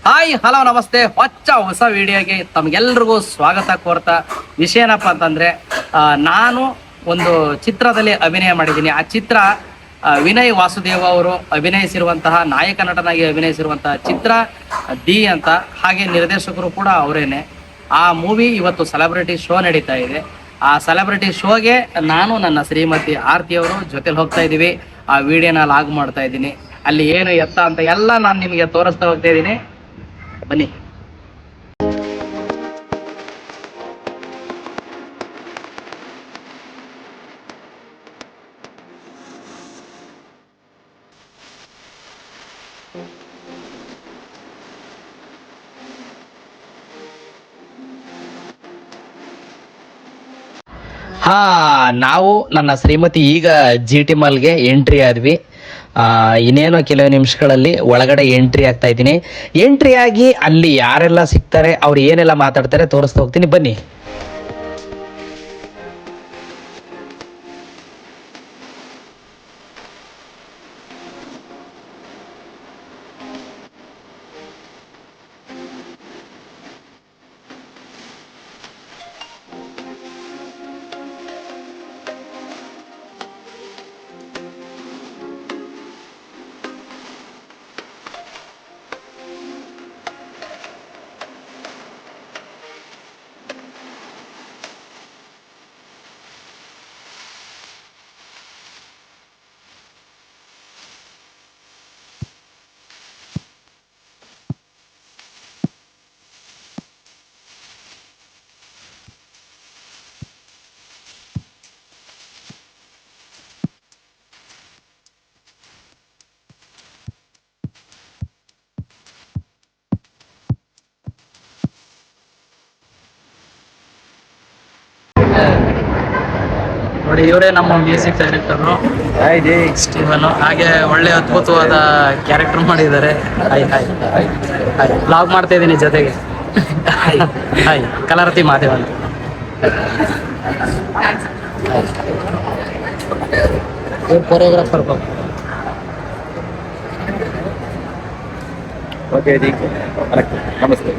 Hi hello ನಮಸ್ತೆ. ಹೊಸ ವಿಡಿಯೋಗೆ ತಮ್ಗೆಲ್ರಿಗೂ ಸ್ವಾಗತ ಕೋರ್ತಾ. ವಿಷಯ ಏನಪ್ಪ ಅಂತಂದ್ರೆ, ನಾನು ಒಂದು ಚಿತ್ರದಲ್ಲಿ ಅಭಿನಯ ಮಾಡಿದ್ದೀನಿ. ಆ ಚಿತ್ರ ವಿನಯ್ ವಾಸುದೇವ್ ಅವರು ಅಭಿನಯಿಸಿರುವಂತಹ ನಾಯಕ ನಟನಾಗಿ ಅಭಿನಯಿಸಿರುವಂತಹ ಚಿತ್ರ ಡಿ ಅಂತ. ಹಾಗೆ ನಿರ್ದೇಶಕರು ಕೂಡ ಅವರೇನೆ. ಆ ಮೂವಿ ಇವತ್ತು ಸೆಲೆಬ್ರಿಟಿ ಶೋ ನಡೀತಾ ಇದೆ. ಆ ಸೆಲೆಬ್ರಿಟಿ ಶೋಗೆ ನಾನು ನನ್ನ ಶ್ರೀಮತಿ ಆರ್ತಿ ಅವರು ಜೊತೆಲಿ ಹೋಗ್ತಾ ಇದ್ದೀವಿ. ಆ ವಿಡಿಯೋನ ಲಾಗ್ ಮಾಡ್ತಾ ಇದ್ದೀನಿ. ಅಲ್ಲಿ ಏನು ಎತ್ತ ಅಂತ ಎಲ್ಲ ನಾನು ನಿಮಗೆ ತೋರಿಸ್ತಾ ಹೋಗ್ತಾ ಇದ್ದೀನಿ. ಬನ್ನಿ. ನಾವು ನನ್ನ ಶ್ರೀಮತಿ ಈಗ GT ಮಾಲ್ಗೆ ಎಂಟ್ರಿ ಆದ್ವಿ. ಇನ್ನೇನೋ ಕೆಲವು ನಿಮಿಷಗಳಲ್ಲಿ ಒಳಗಡೆ ಎಂಟ್ರಿ ಆಗ್ತಾ ಇದ್ದೀನಿ. ಎಂಟ್ರಿ ಆಗಿ ಅಲ್ಲಿ ಯಾರೆಲ್ಲ ಸಿಗ್ತಾರೆ, ಅವ್ರು ಏನೆಲ್ಲ ಮಾತಾಡ್ತಾರೆ ತೋರಿಸ್ತಾ ಹೋಗ್ತೀನಿ, ಬನ್ನಿ. ನೋಡಿ, ಇವರೇ ನಮ್ಮ ಮ್ಯೂಸಿಕ್ ಡೈರೆಕ್ಟರು ಸ್ಟೀವನ್. ಹಾಗೆ ಒಳ್ಳೆ ಅದ್ಭುತವಾದ ಕ್ಯಾರೆಕ್ಟರ್ ಮಾಡಿದ್ದಾರೆ. Hi hi hi. ಬ್ಲಾಗ್ ಮಾಡ್ತಾ ಇದ್ದೀನಿ ಜೊತೆಗೆ. ಹಾಯ್, ಕಲಾರತಿ ಮಾದೇವ್ ಅಂತ. ಕೊರಿಯೋಗ್ರಾಫರ್ ನಮಸ್ತೆ.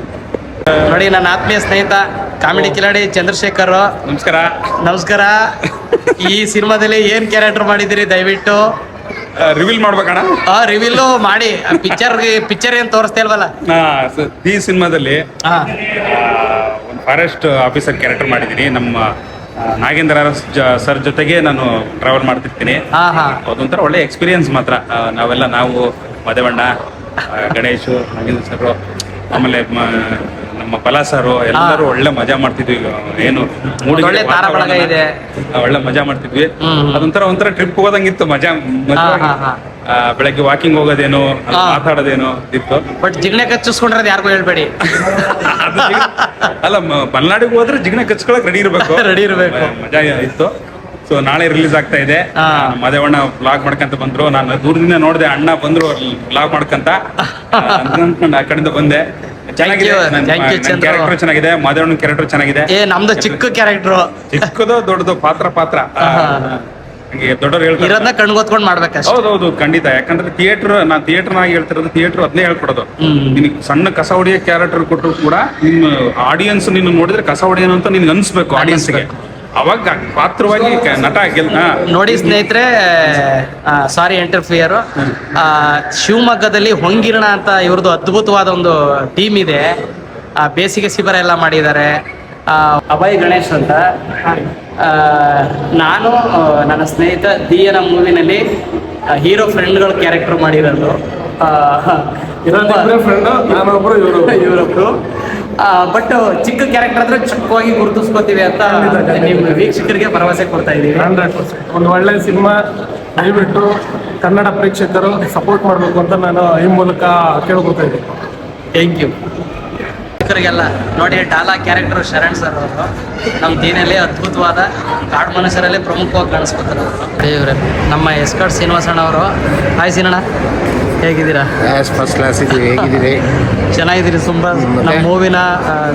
ನೋಡಿ, ನನ್ನ ಆತ್ಮೀಯ ಸ್ನೇಹಿತ ಕಾಮಿಡಿ ಕಿಲಾಡಿ ಚಂದ್ರಶೇಖರ್. ನಮಸ್ಕಾರ. ನಮಸ್ಕಾರ. ಈ ಸಿನಿಮಾದಲ್ಲಿ ಏನ್ ಕ್ಯಾರೆಕ್ಟರ್ ಮಾಡಿದಿರಿ ದಯವಿಟ್ಟು ರಿವೀಲ್ ಮಾಡ್ಬೇಕಣ್ಣ? ರಿವೀಲ್ ಮಾಡಿ. ಪಿಕ್ಚರ್ ಏನ್ ತೋರಿಸ್ತಾ ಇಲ್ವಲ್ಲ. ಈ ಸಿನಿಮಾದಲ್ಲಿ ಒಂದು ಫಾರೆಸ್ಟ್ ಆಫೀಸರ್ ಕ್ಯಾರೆಕ್ಟರ್ ಮಾಡಿದ್ದೀನಿ. ನಮ್ಮ ನಾಗೇಂದ್ರ ಸರ್ ಜೊತೆಗೆ ನಾನು ಟ್ರಾವೆಲ್ ಮಾಡ್ತಿರ್ತೀನಿ. ಅದೊಂಥರ ಒಳ್ಳೆ ಎಕ್ಸ್ಪೀರಿಯನ್ಸ್ ಮಾತ್ರ. ನಾವು ಮದೇವಣ್ಣ, ಗಣೇಶ್, ನಾಗೇಂದ್ರ ಸರ್, ಆಮೇಲೆ ನಮ್ಮ ಬಲ ಸರ್ ಎಲ್ಲರೂ ಒಳ್ಳೆ ಮಜಾ ಮಾಡ್ತಿದ್ವಿ. ಏನು ಒಳ್ಳೆ ಒಳ್ಳೆ ಮಜಾ ಮಾಡ್ತಿದ್ವಿ. ಒಂಥರ ಟ್ರಿಪ್ ಹೋಗೋದಂಗಿತ್ತು. ಮಜಾ ಬೆಳಗ್ಗೆ ವಾಕಿಂಗ್ ಹೋಗೋದೇನು, ಮಾತಾಡೋದೇನು ಇತ್ತು. ಬಟ್ ಜಿಗಣೆ ಕಚ್ಚಿಸ್ಕೊಂಡ್ರೆ ಯಾರಿಗೂ ಹೇಳ್ಬೇಡಿ. ಅಲ್ಲ, ಮಲ್ನಾಡಿಗೆ ಹೋದ್ರೆ ಜಿಗಣೆ ಕಚ್ಕೊಳಕ್ ರೆಡಿ ಇರ್ಬೇಕು. ಮಜಾ ಇತ್ತು. ಸೊ ನಾಳೆ ರಿಲೀಸ್ ಆಗ್ತಾ ಇದೆ. ಮದೇವಣ್ಣ ಬ್ಲಾಗ್ ಮಾಡ್ಕೊಂತ ಬಂದ್ರು. ನಾನು ದೂರದಿಂದ ನೋಡಿದೆ, ಅಣ್ಣ ಬಂದ್ರು ಬ್ಲಾಗ್ ಮಾಡ್ಕಂತ. ಆ ಕಡೆಯಿಂದ ಬಂದೆ. ಚೆನ್ನಾಗಿದೆ, ಕ್ಯಾರೆಕ್ಟರ್ ಚೆನ್ನಾಗಿದೆ. ಮದೇವಣ್ಣ ಕ್ಯಾರೆಕ್ಟರ್ ಚೆನ್ನಾಗಿದೆ. ನಮ್ದು ಚಿಕ್ಕ ಕ್ಯಾರೆಕ್ಟರ್, ಚಿಕ್ಕದು ದೊಡ್ಡದು ಪಾತ್ರ ದೊಡ್ಡವ್ರು ಹೇಳ್ತಾರೆ, ಕಣ್ಗೊತ್ಕೊಂಡ್ ಮಾಡ್ಬೇಕು. ಹೌದೌದು, ಖಂಡಿತ. ಯಾಕಂದ್ರೆ ನಾನು ಥಿಯೇಟರ್ ನಾಗಿ ಹೇಳ್ತಿರೋದು, ಥಿಯೇಟರ್ ಅದನ್ನೇ ಹೇಳ್ಕೊಡೋದು. ನಿನಗೆ ಸಣ್ಣ ಕಸ ಹೊಡಿಯೋ ಕ್ಯಾರೆಕ್ಟರ್ ಕೊಟ್ಟರು ಕೂಡ ನಿಮ್ಮ ಆಡಿಯನ್ಸ್ ನಿನ್ನ ನೋಡಿದ್ರೆ ಕಸ ಹೊಡಿಯೋನು ಅಂತ ನಿನ್ಗೆ ಅನ್ಸ್ಬೇಕು ಆಡಿಯನ್ಸ್ಗೆ. ಅವಾಗ ಪಾತ್ರವಾಗಿ ನಟ ನೋಡಿ ಸ್ನೇಹಿತರೆ, ಸಾರಿ ಇಂಟರ್ಫಿಯರ್. ಶಿವಮೊಗ್ಗದಲ್ಲಿ ಹೊಂಗಿರಣ ಅಂತ ಇವ್ರದ್ದು ಅದ್ಭುತವಾದ ಒಂದು ಟೀಮ್ ಇದೆ. ಬೇಸಿಗೆ ಶಿಬಿರ ಎಲ್ಲ ಮಾಡಿದ್ದಾರೆ. ಅಭಯ್ ಗಣೇಶ್ ಅಂತ. ನಾನು ನನ್ನ ಸ್ನೇಹಿತ ದಿಯನ ಮೂವಿನಲ್ಲಿ ಹೀರೋ ಫ್ರೆಂಡ್ಗಳ ಕ್ಯಾರೆಕ್ಟರ್ ಮಾಡಿರೋದು. ಇವರೊಬ್ರು. ಬಟ್ ಚಿಕ್ಕ ಕ್ಯಾರೆಕ್ಟರ್ ಅಂದ್ರೆ ಚಿಕ್ಕವಾಗಿ ಗುರುತಿಸ್ಕೋತೀವಿ ಅಂತ ನಿಮ್ಮ ವೀಕ್ಷಕರಿಗೆ ಭರವಸೆ ಕೊಡ್ತಾ ಇದೀವಿ. 100% ಒಂದು ಒಳ್ಳೆ ಸಿನಿಮಾ. ದಯವಿಟ್ಟು ಕನ್ನಡ ಪ್ರೇಕ್ಷಕರು ಸಪೋರ್ಟ್ ಮಾಡಬೇಕು ಅಂತ ನಾನು ಈ ಮೂಲಕ ಕೇಳ್ಕೊತಾ ಇದ್ದೀನಿ. Thank you. ವೀಕ್ಷಕರಿಗೆಲ್ಲ ನೋಡಿ, ಡಾಲಾ ಕ್ಯಾರೆಕ್ಟರ್ ಶರಣ್ ಸರ್ ಅವರು ನಮ್ಮ ದೀನಲ್ಲಿ ಅದ್ಭುತವಾದ ಕಾಡು ಮನುಷ್ಯರಲ್ಲಿ ಪ್ರಮುಖವಾಗಿ ಕಾಣಿಸ್ಕೊತಾರೆ ಅವರು. ನಮ್ಮ ಎಸ್ಕರ್ಟ್ ಶ್ರೀನಿವಾಸಣ್ಣ ಅವರು. ಹಾಯ್ ಸೀನಣ್ಣ, ಹೇಗಿದ್ದೀರಾ? ಫಸ್ಟ್ ಕ್ಲಾಸ್ ಇದೀವಿ. ಹೇಗಿದ್ದೀರಿ? ಚೆನ್ನಾಗಿದ್ದೀರಿ. ತುಂಬ ನಮ್ಮ ಮೂವಿನ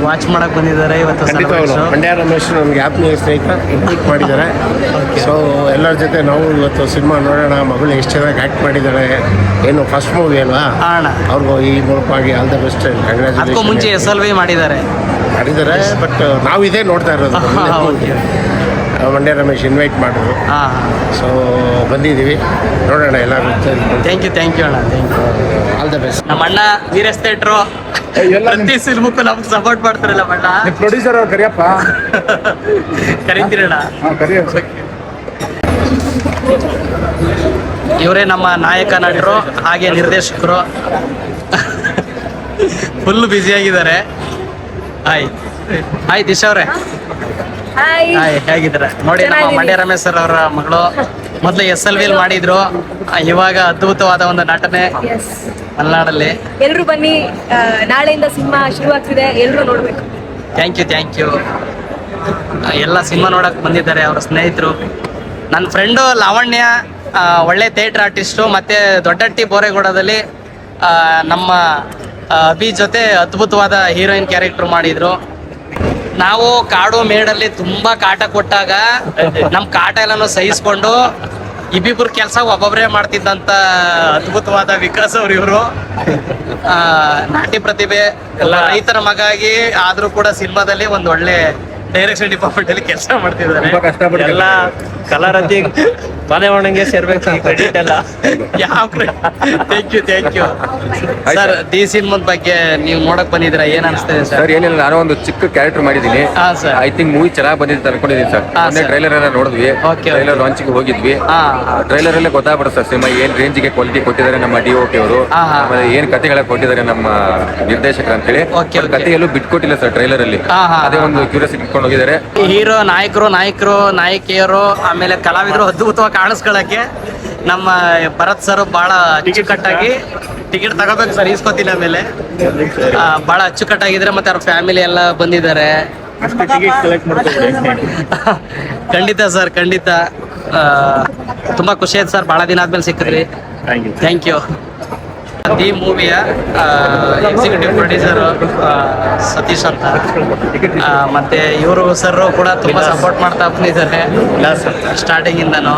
ವಾಚ್ ಮಾಡಕ್ ಬಂದಿದ್ದಾರೆ ಇವತ್ತು. ಖಂಡಿತವಾಗ್ಲು ಮಂಡ್ಯ ರಮೇಶ್ ನಮ್ಗೆ ಆತ್ಮೀಯ ಸ್ನೇಹಿತ ಇನ್ವೈಟ್ ಮಾಡಿದ್ದಾರೆ. ಸೊ ಎಲ್ಲರ ಜೊತೆ ನಾವು ಇವತ್ತು ಸಿನಿಮಾ ನೋಡೋಣ. ಮಗಳು ಎಷ್ಟು ಚೆನ್ನಾಗಿ ಆ್ಯಕ್ಟ್ ಮಾಡಿದ್ದಾರೆ. ಏನು ಫಸ್ಟ್ ಮೂವಿ ಅಲ್ವಾ, ಅವ್ರಿಗೂ ಈ ಮೂಲಕವಾಗಿ ಆಲ್ ದ ಬೆಸ್ಟ್. ಅದಕ್ಕೂ ಮುಂಚೆ SLV ಮಾಡಿದ್ದಾರೆ. ಬಟ್ ನಾವು ಇದೇ ನೋಡ್ತಾ ಇರೋದು. ಮಂಡ್ಯ ರಮೇಶ್ ಇನ್ವೈಟ್ ಮಾಡಿದ್ರು. ಸೊ ಬಂದಿದ್ದೀವಿ, ನೋಡೋಣ ಎಲ್ಲರೂ. ಥ್ಯಾಂಕ್ ಯು ಅಣ್ಣ, thank you. All the best. ನಮ್ಮ ಅಣ್ಣ ವೀರಸ್ ಥಿಯೇಟ್ರು ಪ್ರತಿ ಸಿನಿಮಕ್ಕೂ ನಮ್ಗೆ ಸಪೋರ್ಟ್ ಮಾಡ್ತಾರಲ್ಲ ಅಣ್ಣ. ಪ್ರೊಡ್ಯೂಸರ್ ಅವ್ರು ಕರಿಯಪ್ಪ. ಕರೀತೀರಣ್ಣ? ಇವರೇ ನಮ್ಮ ನಾಯಕ ನಟರು ಹಾಗೆ ನಿರ್ದೇಶಕರು. ಫುಲ್ ಬ್ಯುಸಿಯಾಗಿದ್ದಾರೆ. ಹಾಯ್ ದಿಶಾ ಅವರೇ. ಹಾಯ್, ಹೇಗಿದ್ದಾರೆ? ನೋಡಿ, ನಮ್ಮ ಮಂಡ್ಯ ರಮೇಶ್ ಸರ್ ಅವರ ಮಗಳು. ಮೊದಲು SLV ಮಾಡಿದ್ರು, ಇವಾಗ ಅದ್ಭುತವಾದ ಒಂದು ನಟನೆ ಮಲೆನಾಡಲ್ಲಿ. ಎಲ್ರು ಬನ್ನಿ, ನಾಳೆಯಿಂದ ಸಿನಿಮಾ ಶುರು ಆಗ್ತಿದೆ, ಎಲ್ರು ನೋಡ್ಬೇಕು. Thank you. ಎಲ್ಲ ಸಿನಿಮಾ ನೋಡಕ್ ಬಂದಿದ್ದಾರೆ ಅವರ ಸ್ನೇಹಿತರು. ನನ್ನ ಫ್ರೆಂಡು ಲಾವಣ್ಯ ಒಳ್ಳೆ ಥಿಯೇಟರ್ ಆರ್ಟಿಸ್ಟು, ಮತ್ತೆ ದೊಡ್ಡಟ್ಟಿ ಬೋರೇಗೌಡದಲ್ಲಿ ನಮ್ಮ ಅಭಿ ಜೊತೆ ಅದ್ಭುತವಾದ ಹೀರೋಯಿನ್ ಕ್ಯಾರೆಕ್ಟರ್ ಮಾಡಿದ್ರು. ನಾವು ಕಾಡು ಮೇಡಲ್ಲಿ ತುಂಬಾ ಕಾಟ ಕೊಟ್ಟಾಗ ನಮ್ ಕಾಟ ಎಲ್ಲಾನು ಸಹಿಸ್ಕೊಂಡು ಇಬ್ಬಿಬ್ರು ಕೆಲಸ ಒಬ್ಬೊಬ್ಬರೇ ಮಾಡ್ತಿದ್ದಂತ ಅದ್ಭುತವಾದ ವಿಕಾಸ್ ಅವ್ರು ಇವರು. ನಾಟ್ಯ ಪ್ರತಿಭೆ, ಎಲ್ಲ ರೈತರ ಮಗ ಆಗಿ ಆದ್ರೂ ಕೂಡ ಸಿನಿಮಾದಲ್ಲಿ ಒಂದು ಒಳ್ಳೆ ಡೈರೆಕ್ಷನ್ ಡಿಪಾರ್ಟ್ಮೆಂಟ್ ಅಲ್ಲಿ ಕೆಲಸ ಮಾಡ್ತಿದ್ದಾರೆ. ಎಲ್ಲ ಕಲಾರತಿ ಮಾದೇವಣ್ಣಂಗೆ ಸೇರ್ಬೇಕು ಈ ಕ್ರೆಡಿಟ್ ಎಲ್ಲ. Thank you sir. ದಿ ಸಿನಿಮಾದ ಬಗ್ಗೆ ನೀವು ನೋಡಕ್ ಬಂದಿದ್ದೀರಾ, ಏನ್ ಅನಿಸ್ತದೆ ಸರ್? ಸರ್ ಏನಿಲ್ಲ, ನಾನು ಒಂದು ಚಿಕ್ಕ ಕ್ಯಾರೆಕ್ಟರ್ ಮಾಡಿದ್ದೀನಿ. ಐ ಥಿಂಕ್ ಮೂವಿ ಚೆನ್ನಾಗಿ ಬಂದಿದೆ ಅನ್ಕೊಂಡಿದ್ದೀನಿ ಸರ್. ಮೊನ್ನೆ ಟ್ರೈಲರ್ ಎಲ್ಲ ನೋಡಿದ್ವಿ, ಟ್ರೈಲರ್ ಲಾಂಚಿಗೆ ಹೋಗಿದ್ವಿ. ಟ್ರೈಲರ್ ಅಲ್ಲೇ ಗೊತ್ತಾಗ್ಬಿಡುತ್ತೆ ಸರ್ ಸಿನಿಮಾ ಏನ್ ರೇಂಜಿಗೆ ಕ್ವಾಲಿಟಿ ಕೊಟ್ಟಿದ್ದಾರೆ ನಮ್ಮ DOP ಅವರು, ಆಮೇಲೆ ಏನ್ ಕಥೆಗಳ ಕೊಟ್ಟಿದ್ದಾರೆ ನಮ್ಮ ನಿರ್ದೇಶಕರು ಅಂತ ಹೇಳಿ. ಕಥೆ ಎಲ್ಲೂ ಬಿಟ್ಕೊಟ್ಟಿಲ್ಲ ಸರ್ ಟ್ರೈಲರ್ ಅಲ್ಲಿ. ಅದೇ ಒಂದು ಕ್ಯೂರಿಯಾಸಿಟಿ ಇಟ್ಕೊಂಡು ಹೋಗಿದ್ದಾರೆ. ಹೀರೋ, ನಾಯಕರು, ನಾಯಕಿಯರು, ಆಮೇಲೆ ಕಲಾವಿದರು ಅದ್ಭುತವಾಗಿ ಕಾಣಿಸ್ಕೊಳ್ಳಕ್ಕೆ ನಮ್ಮ ಭರತ್ ಸರ್ ಬಹಳ ಅಚ್ಚುಕಟ್ಟಾಗಿ ಟಿಕೆಟ್ ತಗೋಬೇಕು ಸರ್, ಈಸ್ಕೊತೀನಿ. ಆಮೇಲೆ ಬಹಳ ಅಚ್ಚುಕಟ್ಟಾಗಿದ್ರೆ, ಮತ್ತೆ ಅವ್ರ ಫ್ಯಾಮಿಲಿ ಎಲ್ಲ ಬಂದಿದ್ದಾರೆ. ಖಂಡಿತ ಸರ್, ಖಂಡಿತ. ತುಂಬಾ ಖುಷಿ ಆಯ್ತು ಸರ್, ಬಹಳ ದಿನ ಆದ್ಮೇಲೆ ಸಿಕ್ಕಿದ್ರಿ. Thank you. ದಿ ಮೂವಿಯ ಎಕ್ಸಿಕ್ಯೂಟಿವ್ ಪ್ರೊಡ್ಯೂಸರ್ ಸತೀಶ್ ಅಂತ, ಮತ್ತೆ ಇವರು ಸರ್ ಕೂಡ ತುಂಬಾ ಸಪೋರ್ಟ್ ಮಾಡ್ತಾ ಬಂದಿದ್ದಾರೆ ಸ್ಟಾರ್ಟಿಂಗ್ ಇಂದನು.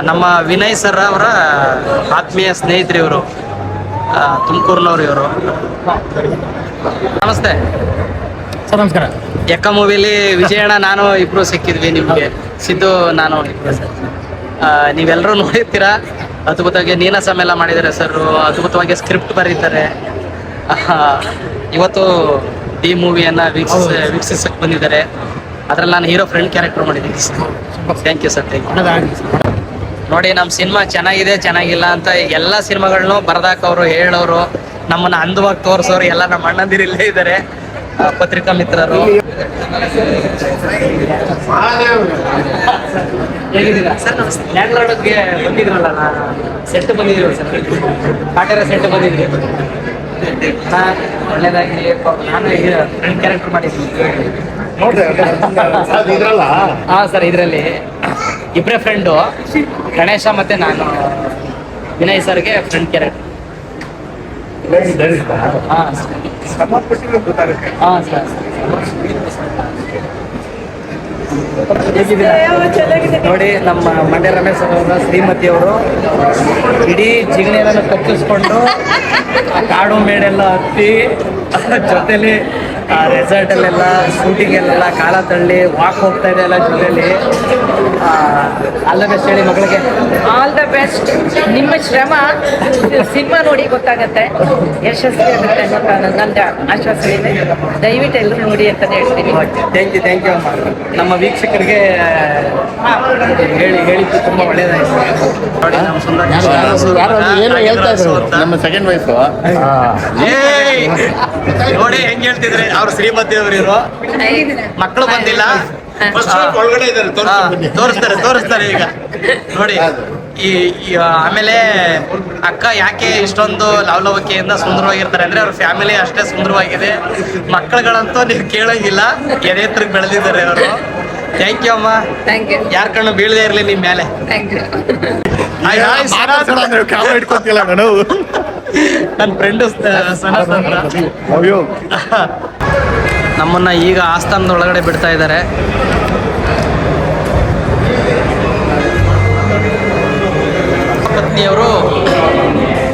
ನಮ್ಮ ವಿನಯ್ ಸರ್ ಅವರ ಆತ್ಮೀಯ ಸ್ನೇಹಿತರು ಇವರು, ತುಮಕೂರಿನವ್ರು ಇವರು. ನಮಸ್ತೆ ಸರ್. ನಮಸ್ಕಾರ. ಎಕ್ಕ ಮೂವಿಲಿ ವಿಜಯಣ್ಣ ನಾನು ಇಬ್ರು ಸಿಕ್ಕಿದ್ವಿ ನಿಮ್ಗೆ. ಸಿದ್ದು ನಾನು ನೀವೆಲ್ಲರೂ ನೋಡಿರ್ತೀರಾ. ಅದ್ಭುತವಾಗಿ ನೀನಾಸಂ ಎಲ್ಲ ಮಾಡಿದ್ದಾರೆ ಸರ್, ಅದ್ಭುತವಾಗಿ ಸ್ಕ್ರಿಪ್ಟ್ ಬರೀತಾರೆ. ಇವತ್ತು ಈ ಮೂವಿಯನ್ನ ವೀಕ್ಷಿಸಕ್ಕೆ ಬಂದಿದ್ದಾರೆ. ಅದ್ರಲ್ಲಿ ನಾನು ಹೀರೋ ಫ್ರೆಂಡ್ ಕ್ಯಾರೆಕ್ಟರ್ ಮಾಡಿದ್ದೀನಿ. Thank you sir, thank you. ನೋಡಿ, ನಮ್ಮ ಸಿನಿಮಾ ಚೆನ್ನಾಗಿಲ್ಲ ಅಂತ ಎಲ್ಲ ಸಿನಿಮಾಗಳನ್ನೂ ಬರ್ದಾಕವ್ರು, ಹೇಳೋರು, ನಮ್ಮನ್ನ ಅಂದವಾಗಿ ತೋರಿಸೋರು ಎಲ್ಲ ನಮ್ಮ ಅಣ್ಣಂದಿರು ಇಲ್ಲೇ ಇದ್ದಾರೆ, ಪತ್ರಿಕಾ ಮಿತ್ರರು. ಹೇಗಿದ್ದೀರಾ ಸರ್? ನಮಸ್ತೆ. ಲ್ಯಾಂಡ್ಲಾರ್ಡ್ಗೆ ಬಂದಿದ್ರಲ್ಲ, ಸೆಟ್ ಬಂದಿದ್ದೀವಿ ಸರ್, ಕಾಟೇರ ಸೆಟ್ ಬಂದಿದ್ವಿ. ಒಳ್ಳೇದಾಗಿ ನಾನು ಫ್ರೆಂಡ್ ಕ್ಯಾರೆಕ್ಟರ್ ಮಾಡಿದ್ದೀನಿ. ಹಾಂ ಸರ್, ಇದರಲ್ಲಿ ಇಬ್ಬರೇ ಫ್ರೆಂಡು, ಗಣೇಶ ಮತ್ತೆ ನಾನು ವಿನಯ್ ಸರ್ಗೆ ಫ್ರೆಂಡ್ ಕ್ಯಾರೆಕ್ಟರ್. ಹಾಂ ಸರ್. ನೋಡಿ, ನಮ್ಮ ಮಂಡ್ಯ ರಮೇಶ್ ಅವರ ಶ್ರೀಮತಿ ಅವರು ಇಡೀ ಜಿಗಣೆಲ್ಲ ಕಚ್ಚಿಸ್ಕೊಂಡು ಕಾಡು ಮೇಡೆಲ್ಲ ಹತ್ತಿ ಜೊತೆಲಿ ರೆಸಾರ್ಟ್ ಅಲ್ಲೆಲ್ಲ ಶೂಟಿಂಗಲ್ಲೆಲ್ಲ ಕಾಲ ತಳ್ಳಿ ವಾಕ್ ಹೋಗ್ತಾ ಇದೆ ಎಲ್ಲ ಜೊತೆಲಿ. ಆಲ್ ದ ಬೆಸ್ಟ್ ಹೇಳಿ ಮಗಳಿಗೆ. All the best. ನಿಮ್ಮ ಶ್ರಮ ಸಿನಿಮಾ ನೋಡಿ ಗೊತ್ತಾಗತ್ತೆ, ಯಶಸ್ವಿ ಆಗುತ್ತೆ ಅಂತ ನನ್ನ ಆಶ್ವಾಸನೆ ಇದೆ. ದಯವಿಟ್ಟು ಎಲ್ಲರೂ ನೋಡಿ ಅಂತ ಹೇಳ್ತೀನಿ. ಥ್ಯಾಂಕ್ ಯು ಅಮ್ಮ. ನಮ್ಮ ವೀಕ್ಷಕರಿಗೆ ಹೇಳಿದ್ದು ತುಂಬಾ ಒಳ್ಳೇದಾಯ್ತು. ನೋಡಿ, ನಮ್ಮ ನಮ್ಮ ಸೆಕೆಂಡ್ ವೈಫು ನೋಡಿ ಹೆಂಗ್ ಹೇಳ್ತಿದ್ರೆ ಅವ್ರ ಶ್ರೀಮತಿ ಅವರು ಇರೋ ಮಕ್ಕಳು ಬಂದಿಲ್ಲ, ತೋರಿಸ್ತಾರೆ ಈಗ ನೋಡಿ. ಆಮೇಲೆ ಅಕ್ಕ ಯಾಕೆ ಇಷ್ಟೊಂದು ಲವಲವಿಕೆಯಿಂದ ಸುಂದರವಾಗಿರ್ತಾರೆ ಅಂದ್ರೆ ಅವ್ರ ಫ್ಯಾಮಿಲಿ ಅಷ್ಟೇ ಸುಂದರವಾಗಿದೆ. ಮಕ್ಕಳುಗಳಂತೂ ನೀವು ಕೇಳಂಗಿಲ್ಲ, ಎದೆ ಎತ್ತರಕ್ಕೆ ಬೆಳೆದಿದ್ದಾರೆ ಅವರು. ಥ್ಯಾಂಕ್ ಯು ಅಮ್ಮ. ಥ್ಯಾಂಕ್ ಯು ಯಾರ ಕಣ್ಣು ಬೀಳದೇ ಇರಲಿ ನಿಮ್ಮ ಮೇಲೆ. Thank you. ನನ್ನ ಫ್ರೆಂಡು ಸನತ್ ಅಂತ. ನಮ್ಮನ್ನ ಈಗ ಆಸ್ಥಾನದ ಒಳಗಡೆ ಬಿಡ್ತಾ ಇದ್ದಾರೆ. ಪತ್ನಿಯವರು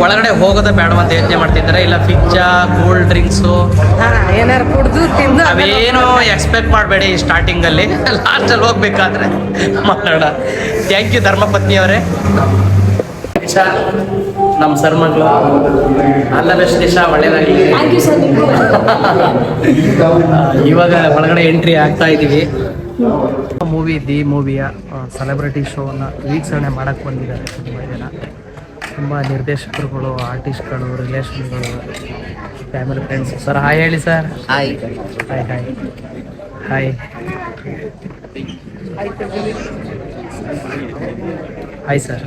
ಒಳಗಡೆ ಹೋಗೋದ ಬೇಡವಂತ ಯೋಚನೆ ಮಾಡ್ತಿದ್ದಾರೆ. ಇಲ್ಲ ಪಿಜ್ಜಾ, ಕೂಲ್ ಡ್ರಿಂಕ್ಸು ಏನಾರು ಕುಡ್ದು ತಿಂದು ಅವೇನು ಎಕ್ಸ್ಪೆಕ್ಟ್ ಮಾಡಬೇಡಿ ಸ್ಟಾರ್ಟಿಂಗಲ್ಲಿ. ಲಾಸ್ಟಲ್ಲಿ ಹೋಗ್ಬೇಕಾದ್ರೆ ಮಾಡೋಣ. Thank you ಧರ್ಮಪತ್ನಿಯವರೇ. ದಿಶಾ ನಮ್ಮ ಸರ್ ಮಗಳು, ಅಲ್ಲ ಬೆಸ್ಟ್ ದಿಶಾ, ಒಳ್ಳೇದಾಗಲಿ. ಇವಾಗ ಒಳಗಡೆ ಎಂಟ್ರಿ ಆಗ್ತಾ ಇದ್ದೀವಿ. ದಿ ಮೂವಿಯ ಸೆಲೆಬ್ರಿಟಿ ಶೋನ ವೀಕ್ಷಣೆ ಮಾಡಕ್ಕೆ ಬಂದಿದ್ದಾರೆ ತುಂಬ ಜನ. ತುಂಬ ನಿರ್ದೇಶಕರುಗಳು, ಆರ್ಟಿಸ್ಟ್ಗಳು, ರಿಲೇಷನ್ಗಳು, ಫ್ಯಾಮಿಲಿ ಫ್ರೆಂಡ್ಸ್. ಸರ್ ಹಾಯ್ ಹೇಳಿ sir. Hi hi hi hi hi sir.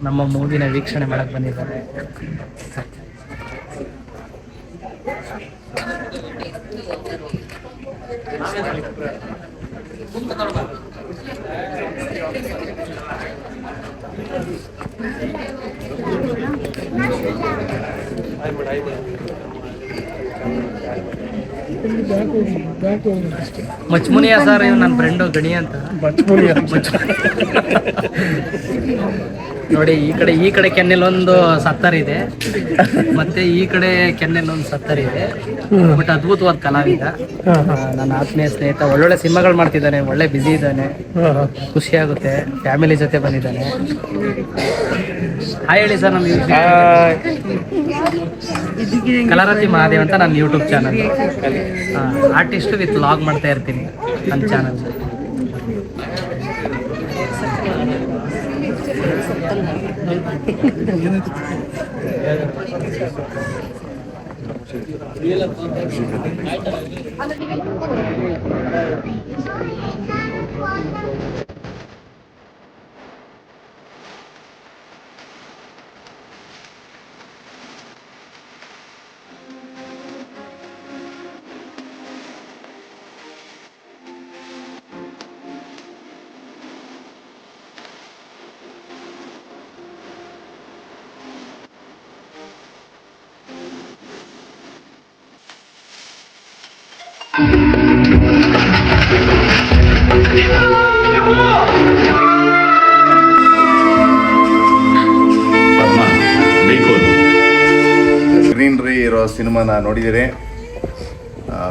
ನಮ್ಮ ಮೂವಿನ ವೀಕ್ಷಣೆ ಮಾಡಕ್ಕೆ ಬಂದಿದ್ದಾರೆ. ಮಚ್ಮುನಿಯ ಸರ್, ಇವ್ ನನ್ನ ಫ್ರೆಂಡು ಗಣಿ ಅಂತ. ನೋಡಿ, ಈ ಕಡೆ ಕೆನ್ನೆಲ್ಲೊಂದು ಸತ್ತರಿದೆ, ಮತ್ತೆ ಈ ಕಡೆ ಕೆನ್ನೆಲ್ಲೊಂದು ಸತ್ತರಿದೆ. ಬಟ್ ಅದ್ಭುತವಾದ ಕಲಾವಿದ, ನನ್ನ ಆತ್ಮೀಯ ಸ್ನೇಹಿತ. ಒಳ್ಳೊಳ್ಳೆ ಸಿನಿಮಾಗಳು ಮಾಡ್ತಿದ್ದಾನೆ, ಒಳ್ಳೆ ಬ್ಯುಸಿ ಇದ್ದಾನೆ, ಖುಷಿ ಆಗುತ್ತೆ. ಫ್ಯಾಮಿಲಿ ಜೊತೆ ಬಂದಿದ್ದಾನೆ. ಹಾಯ್ ಹೇಳಿ ಸರ್. ನಮ್ಮ ಕಲಾರತಿ ಮಹಾದೇವ್ ಅಂತ ನನ್ನ YouTube channel. Artist with vlog ಮಾಡ್ತಾ ಇರ್ತೀನಿ ನನ್ನ ಚಾನಲ್. ಗ್ರೀನ್ರಿ ಇರೋ ಸಿನಿಮಾನ ನೋಡಿದ್ದೀರಿ.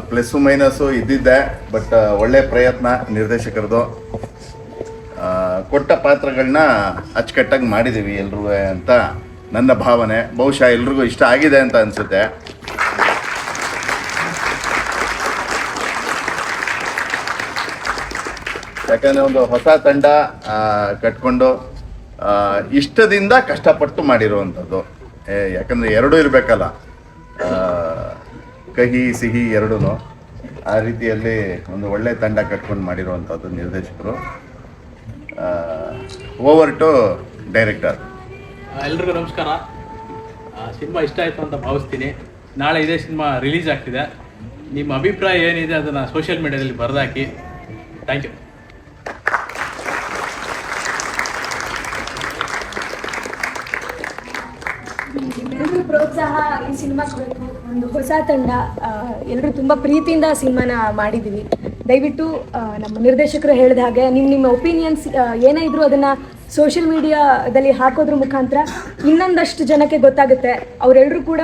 ಪ್ಲಸ್ಸು ಮೈನಸ್ಸು ಇದ್ದಿದ್ದೆ, ಬಟ್ ಒಳ್ಳೆ ಪ್ರಯತ್ನ ನಿರ್ದೇಶಕರದು. ಕೊಟ್ಟ ಪಾತ್ರಗಳನ್ನ ಅಚ್ಚುಕಟ್ಟಾಗಿ ಮಾಡಿದ್ದೀವಿ ಎಲ್ರೂ ಅಂತ ನನ್ನ ಭಾವನೆ. ಬಹುಶಃ ಎಲ್ರಿಗೂ ಇಷ್ಟ ಆಗಿದೆ ಅಂತ ಅನಿಸುತ್ತೆ. ಯಾಕಂದರೆ ಒಂದು ಹೊಸ ತಂಡ ಕಟ್ಕೊಂಡು ಇಷ್ಟದಿಂದ ಕಷ್ಟಪಟ್ಟು ಮಾಡಿರುವಂಥದ್ದು. ಯಾಕಂದರೆ ಎರಡೂ ಇರಬೇಕಲ್ಲ, ಕಹಿ ಸಿಹಿ ಎರಡೂ. ಆ ರೀತಿಯಲ್ಲಿ ಒಂದು ಒಳ್ಳೆ ತಂಡ ಕಟ್ಕೊಂಡು ಮಾಡಿರುವಂಥದ್ದು ನಿರ್ದೇಶಕರು. Over to director. ಎಲ್ರಿಗೂ ನಮಸ್ಕಾರ. ಸಿನಿಮಾ ಇಷ್ಟ ಆಯಿತು ಅಂತ ಭಾವಿಸ್ತೀನಿ. ನಾಳೆ ಇದೇ ಸಿನಿಮಾ ರಿಲೀಸ್ ಆಗ್ತಿದೆ. ನಿಮ್ಮ ಅಭಿಪ್ರಾಯ ಏನಿದೆ ಅದನ್ನು ಸೋಷಿಯಲ್ ಮೀಡಿಯಾದಲ್ಲಿ ಬರೆದಾಕಿ. Thank you. ಎಲ್ಲರೂ ಪ್ರೋತ್ಸಾಹ ಈ ಸಿನಿಮಾ ಕೊಡಬೇಕು. ಒಂದು ಹೊಸ ತಂಡ, ಎಲ್ಲರೂ ತುಂಬ ಪ್ರೀತಿಯಿಂದ ಸಿನಿಮಾನ ಮಾಡಿದ್ದೀವಿ. ದಯವಿಟ್ಟು ನಮ್ಮ ನಿರ್ದೇಶಕರು ಹೇಳಿದ ಹಾಗೆ ನಿಮ್ಮ ಒಪಿನಿಯನ್ಸ್ ಏನೇ ಇದ್ರೂ ಅದನ್ನು ಸೋಷಿಯಲ್ ಮೀಡಿಯಾದಲ್ಲಿ ಹಾಕೋದ್ರ ಮುಖಾಂತರ ಇನ್ನೊಂದಷ್ಟು ಜನಕ್ಕೆ ಗೊತ್ತಾಗುತ್ತೆ. ಅವರೆಲ್ಲರೂ ಕೂಡ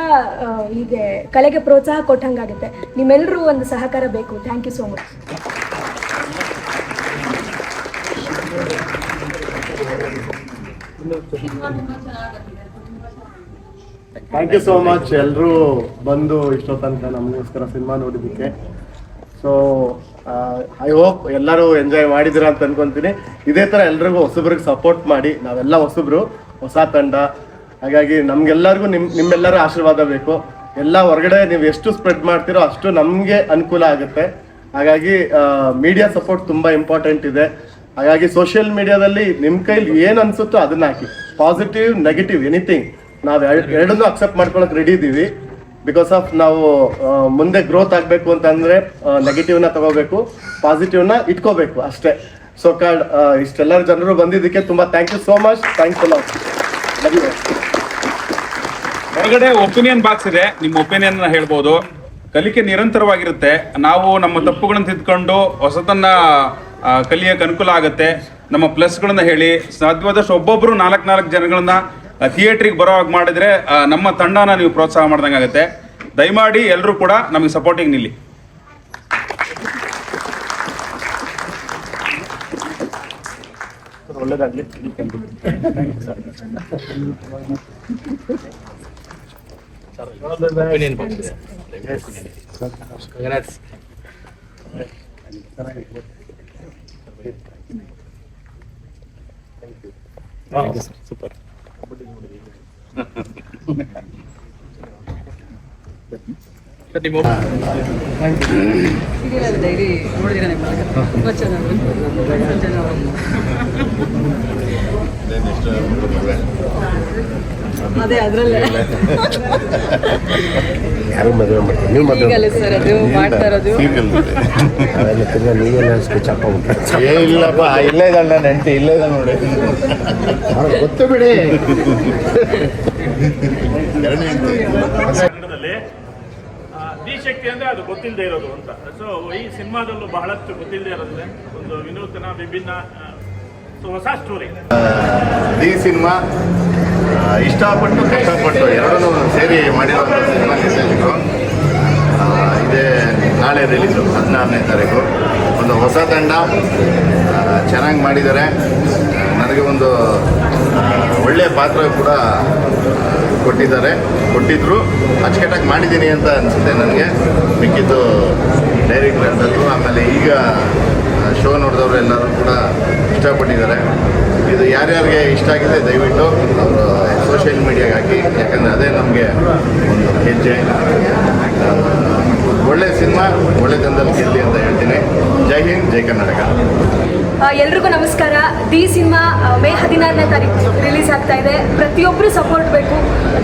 ಹೀಗೆ ಕಲೆಗೆ ಪ್ರೋತ್ಸಾಹ ಕೊಟ್ಟಂಗಾಗುತ್ತೆ. ನಿಮ್ಮೆಲ್ಲರೂ ಒಂದು ಸಹಕಾರ ಬೇಕು. Thank you so much. Thank you so much ಎಲ್ಲರೂ ಬಂದು ಇಷ್ಟೋ ತನಕ ನಮಗೋಸ್ಕರ ಸಿನಿಮಾ ನೋಡಿದ್ದಕ್ಕೆ. ಸೊ ಐ ಹೋಪ್ ಎಲ್ಲರೂ ಎಂಜಾಯ್ ಮಾಡಿದ್ದೀರಾ ಅಂತ ಅನ್ಕೊಂತೀನಿ. ಇದೇ ಥರ ಎಲ್ರಿಗೂ ಹೊಸಬ್ರಿಗೆ ಸಪೋರ್ಟ್ ಮಾಡಿ. ನಾವೆಲ್ಲ ಹೊಸಬ್ರು, ಹೊಸ ತಂಡ. ಹಾಗಾಗಿ ನಮ್ಗೆಲ್ಲರಿಗೂ ನಿಮ್ಮೆಲ್ಲರ ಆಶೀರ್ವಾದ ಬೇಕು. ಎಲ್ಲ ಹೊರಗಡೆ ನೀವು ಎಷ್ಟು ಸ್ಪ್ರೆಡ್ ಮಾಡ್ತೀರೋ ಅಷ್ಟು ನಮಗೆ ಅನುಕೂಲ ಆಗುತ್ತೆ. ಹಾಗಾಗಿ ಮೀಡಿಯಾ ಸಪೋರ್ಟ್ ತುಂಬ ಇಂಪಾರ್ಟೆಂಟ್ ಇದೆ. ಹಾಗಾಗಿ ಸೋಷಿಯಲ್ ಮೀಡಿಯಾದಲ್ಲಿ ನಿಮ್ಮ ಕೈಲಿ ಏನು ಅನಿಸುತ್ತೋ ಅದನ್ನ ಹಾಕಿ. ಪಾಸಿಟಿವ್, ನೆಗೆಟಿವ್, ಎನಿಥಿಂಗ್ ನಾವು ಎರಡನ್ನೂ ಅಕ್ಸೆಪ್ಟ್ ಮಾಡ್ಕೊಳಕ್ಕೆ ರೆಡಿ ಇದ್ದೀವಿ. ಬಿಕಾಸ್ ಆಫ್ ನಾವು ಮುಂದೆ ಗ್ರೋತ್ ಆಗಬೇಕು ಅಂತಂದರೆ ನೆಗೆಟಿವ್ನ ತಗೋಬೇಕು, ಪಾಸಿಟಿವ್ನ ಇಟ್ಕೋಬೇಕು ಅಷ್ಟೇ. ಸೊ ಕಾರ್ಡ್ ಇಷ್ಟೆಲ್ಲರ ಜನರು ಬಂದಿದ್ದಕ್ಕೆ ತುಂಬ thank you so much. Thanks ಅಲ್ಲ. ಹೊರಗಡೆ ಒಪಿನಿಯನ್ ಬಾಕ್ಸ್ ಇದೆ, ನಿಮ್ಮ ಒಪಿನಿಯನ್ ಹೇಳ್ಬೋದು. ಕಲಿಕೆ ನಿರಂತರವಾಗಿರುತ್ತೆ. ನಾವು ನಮ್ಮ ತಪ್ಪುಗಳನ್ನು ತಿದ್ಕೊಂಡು ಹೊಸತನ್ನ ಕಲಿಯೋಕೆ ಅನುಕೂಲ ಆಗುತ್ತೆ. ನಮ್ಮ ಪ್ಲಸ್ಗಳನ್ನ ಹೇಳಿ ಸಾಧ್ಯವಾದಷ್ಟು ಒಬ್ಬೊಬ್ರು 4 ಜನಗಳನ್ನ ಥಿಯೇಟ್ರಿಗೆ ಬರೋ ಹಾಗೆ ಮಾಡಿದ್ರೆ ನಮ್ಮ ತಂಡನ ನೀವು ಪ್ರೋತ್ಸಾಹ ಮಾಡ್ದಂಗೆ ಆಗುತ್ತೆ. ದಯಮಾಡಿ ಎಲ್ಲರೂ ಕೂಡ ನಮಗೆ ಸಪೋರ್ಟಿಂಗ್ ನಿಲ್ಲಿ. ಒಳ್ಳೆದಾಗಲಿ. ಸೂಪರ್. ಅದೇ ಅದರಲ್ಲೇ ಯಾರು ಮದುವೆ ಮಾಡ್ತೀವಿ? ನೀವು ಮದುವೆ ಸರ್ ಅದು ಮಾಡ್ತಾ ಇರೋದು ಅವೆಲ್ಲ ತಿರ್ಗಾ ನೀವೆಲ್ಲ ಸ್ಕೆಚ್ ಹಾಕೊಂಡ್ಬಿಟ್ರೆ ಏ ಇಲ್ಲಪ್ಪ, ಇಲ್ಲೇ ಇದ್ದಾಳೆ ನನ್ನ ಹೆಂಡತಿ, ಇಲ್ಲೇ ಇದ್ದಾಳೆ ನೋಡಿ. ಗೊತ್ತು ಬಿಡಿ. ಕನ್ನಡದಲ್ಲಿ ಶಕ್ತಿ ಅಂದ್ರೆ ಅದು ಗೊತ್ತಿಲ್ಲದೆ ಇರೋದು ಅಂತ. ಸೊ ಈ ಸಿನಿಮಾದಲ್ಲೂ ಬಹಳಷ್ಟು ಗೊತ್ತಿಲ್ಲದೆ ಇರೋದ್ರೆ ಒಂದು ವಿನೂತನ ವಿಭಿನ್ನ ಹೊಸ ಸ್ಟೋರಿ. ಈ ಸಿನಿಮಾ ಇಷ್ಟಪಟ್ಟು ಕಷ್ಟಪಟ್ಟು ಎರಡೂ ಸೇರಿ ಮಾಡಿರುವಂಥ ಸಿನಿಮಾ ನಿರ್ದೇಶಕರು. ಇದೇ ನಾಳೆ ರಿಲೀಸು 16ನೇ ತಾರೀಕು. ಒಂದು ಹೊಸ ತಂಡ ಚೆನ್ನಾಗಿ ಮಾಡಿದ್ದಾರೆ. ನನಗೆ ಒಂದು ಒಳ್ಳೆಯ ಪಾತ್ರ ಕೂಡ ಕೊಟ್ಟಿದ್ರು. ಅಚ್ಚುಕಟ್ಟಾಗಿ ಮಾಡಿದ್ದೀನಿ ಅಂತ ಅನಿಸುತ್ತೆ ನನಗೆ. ಮಿಕ್ಕಿದ್ದು ಡೈರೆಕ್ಟರ್ ಅಂತದ್ದು. ಆಮೇಲೆ ಈಗ ಶೋ ನೋಡಿದವರು ಎಲ್ಲರೂ ಕೂಡ ಇಷ್ಟಪಟ್ಟಿದ್ದಾರೆ. ಇದು ಯಾರ್ಯಾರಿಗೆ ಇಷ್ಟ ಆಗಿದೆ ದಯವಿಟ್ಟು ಅವರು ಸೋಷಿಯಲ್ ಮೀಡಿಯಾಗೆ ಹಾಕಿ, ಯಾಕಂದರೆ ಅದೇ ನಮಗೆ ಒಂದು ಹೆಜ್ಜೆ. ಒಳ್ಳೆ ಸಿನಿಮಾ ಒಳ್ಳೆ ತಂದಲ್ಲಿ ಗೆಲ್ಲಿ ಅಂತ ಹೇಳ್ತೀನಿ. ಜೈ ಹಿಂದ್, ಜೈ ಕರ್ನಾಟಕ. ಎಲ್ರಿಗೂ ನಮಸ್ಕಾರ. ದಿ ಸಿನಿಮಾ ಮೇ 16ನೇ ತಾರೀಕು ರಿಲೀಸ್ ಆಗ್ತಾ ಇದೆ. ಪ್ರತಿಯೊಬ್ಬರು ಸಪೋರ್ಟ್ ಬೇಕು.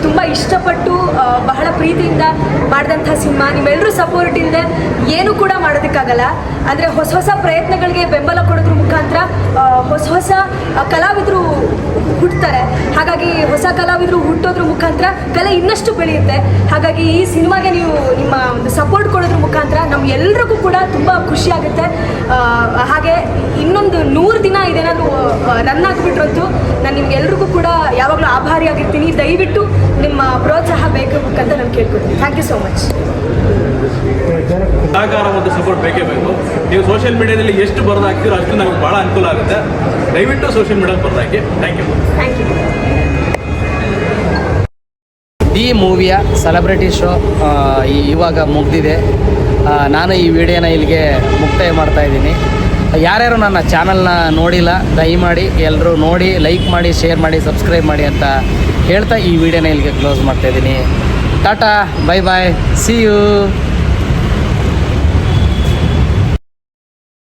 ತುಂಬ ಇಷ್ಟಪಟ್ಟು ಬಹಳ ಪ್ರೀತಿಯಿಂದ ಮಾಡಿದಂಥ ಸಿನಿಮಾ. ನಿಮ್ಮೆಲ್ಲರೂ ಸಪೋರ್ಟ್ ಇಲ್ಲದೆ ಏನೂ ಕೂಡ ಮಾಡೋದಕ್ಕಾಗಲ್ಲ. ಅಂದರೆ ಹೊಸ ಪ್ರಯತ್ನಗಳಿಗೆ ಬೆಂಬಲ ಕೊಡೋದ್ರ ಮುಖಾಂತರ ಹೊಸ ಕಲಾವಿದರು ಹುಟ್ಟುತ್ತಾರೆ. ಹಾಗಾಗಿ ಹೊಸ ಕಲಾವಿದರು ಹುಟ್ಟೋದ್ರ ಮುಖಾಂತರ ಕಲೆ ಇನ್ನಷ್ಟು ಬೆಳೆಯುತ್ತೆ. ಹಾಗಾಗಿ ಈ ಸಿನಿಮಾಗೆ ನೀವು ನಿಮ್ಮ ಒಂದು ಸಪೋರ್ಟ್ ಕೊಡೋದ್ರ ಮುಖಾಂತರ ನಮ್ಗೆಲ್ರಿಗೂ ಕೂಡ ತುಂಬ ಖುಷಿಯಾಗುತ್ತೆ. ಹಾಗೆ ಇನ್ನೊಂದು 100 ದಿನ ಇದೇನಾದ್ರು ರನ್ ಆಗಿಬಿಟ್ರಂತೂ ನಾನು ನಿಮ್ಗೆಲ್ರಿಗೂ ಕೂಡ ಯಾವಾಗಲೂ ಆಭಾರಿಯಾಗಿರ್ತೀನಿ. ದಯವಿಟ್ಟು ನಿಮ್ಮ ಪ್ರೋತ್ಸಾಹ ಬೇಕಂತ ನಾನು ಕೇಳ್ಕೊತೀನಿ. Thank you so much. ಸಹಕಾರ ಮತ್ತು ಸಪೋರ್ಟ್ ಬೇಕೇ ಬೇಕು. ನೀವು ಸೋಷಿಯಲ್ ಮೀಡಿಯಾದಲ್ಲಿ ಎಷ್ಟು ಬರೆದಾಕ್ತೀರೋ ಅಷ್ಟು ನಮಗೆ ಭಾಳ ಅನುಕೂಲ ಆಗುತ್ತೆ. ದಯವಿಟ್ಟು ಸೋಷಿಯಲ್ ಮೀಡಿಯಾದಲ್ಲಿ ಬರೆದಾಕಿ. Thank you. Thank you. ಈ ಮೂವಿಯ ಸೆಲೆಬ್ರಿಟಿ ಶೋ ಇವಾಗ ಮುಗ್ದಿದೆ. ನಾನು ಈ ವಿಡಿಯೋನ ಇಲ್ಲಿಗೆ ಮುಕ್ತಾಯ ಮಾಡ್ತಾ ಇದ್ದೀನಿ. ಯಾರ್ಯಾರು ನನ್ನ ಚಾನಲ್ನ ನೋಡಿಲ್ಲ ದಯಮಾಡಿ ಎಲ್ಲರೂ ನೋಡಿ, ಲೈಕ್ ಮಾಡಿ, ಶೇರ್ ಮಾಡಿ, ಸಬ್ಸ್ಕ್ರೈಬ್ ಮಾಡಿ ಅಂತ ಹೇಳ್ತಾ ಈ ವಿಡಿಯೋನ ಇಲ್ಲಿಗೆ ಕ್ಲೋಸ್ ಮಾಡ್ತಾಯಿದ್ದೀನಿ. Tata, bye bye, see you.